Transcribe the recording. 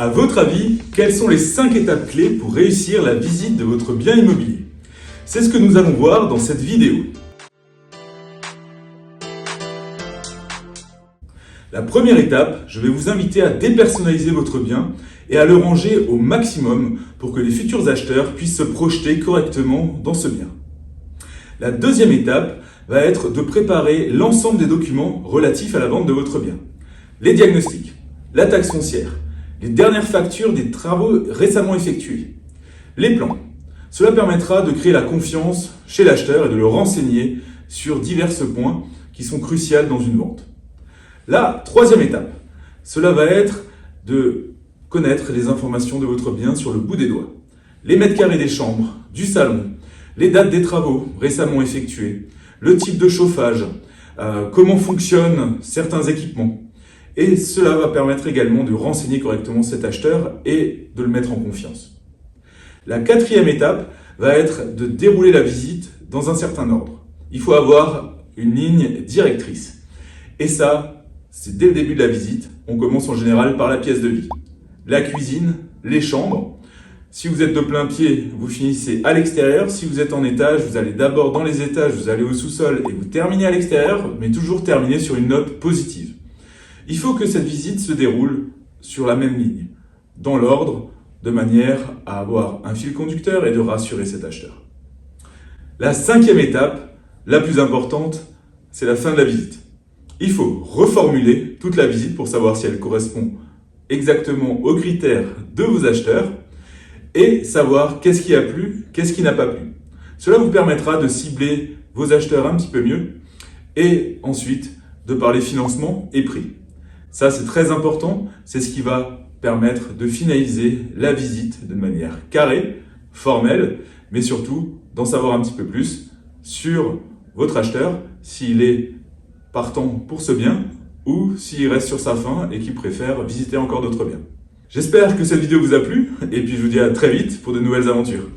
À votre avis, quelles sont les 5 étapes clés pour réussir la visite de votre bien immobilier? C'est ce que nous allons voir dans cette vidéo. La première étape, je vais vous inviter à dépersonnaliser votre bien et à le ranger au maximum pour que les futurs acheteurs puissent se projeter correctement dans ce bien. La deuxième étape va être de préparer l'ensemble des documents relatifs à la vente de votre bien. Les diagnostics, la taxe foncière, les dernières factures des travaux récemment effectués, les plans. Cela permettra de créer la confiance chez l'acheteur et de le renseigner sur divers points qui sont cruciaux dans une vente. La troisième étape, cela va être de connaître les informations de votre bien sur le bout des doigts. Les mètres carrés des chambres, du salon, les dates des travaux récemment effectués, le type de chauffage, comment fonctionnent certains équipements. Et cela va permettre également de renseigner correctement cet acheteur et de le mettre en confiance. La quatrième étape va être de dérouler la visite dans un certain ordre. Il faut avoir une ligne directrice. Et ça, c'est dès le début de la visite. On commence en général par la pièce de vie. La cuisine, les chambres. Si vous êtes de plein pied, vous finissez à l'extérieur. Si vous êtes en étage, vous allez d'abord dans les étages, vous allez au sous-sol et vous terminez à l'extérieur, mais toujours terminer sur une note positive. Il faut que cette visite se déroule sur la même ligne, dans l'ordre, de manière à avoir un fil conducteur et de rassurer cet acheteur. La cinquième étape, la plus importante, c'est la fin de la visite. Il faut reformuler toute la visite pour savoir si elle correspond exactement aux critères de vos acheteurs et savoir qu'est-ce qui a plu, qu'est-ce qui n'a pas plu. Cela vous permettra de cibler vos acheteurs un petit peu mieux et ensuite de parler financement et prix. Ça, c'est très important. C'est ce qui va permettre de finaliser la visite de manière carrée, formelle, mais surtout d'en savoir un petit peu plus sur votre acheteur, s'il est partant pour ce bien ou s'il reste sur sa faim et qu'il préfère visiter encore d'autres biens. J'espère que cette vidéo vous a plu et puis je vous dis à très vite pour de nouvelles aventures.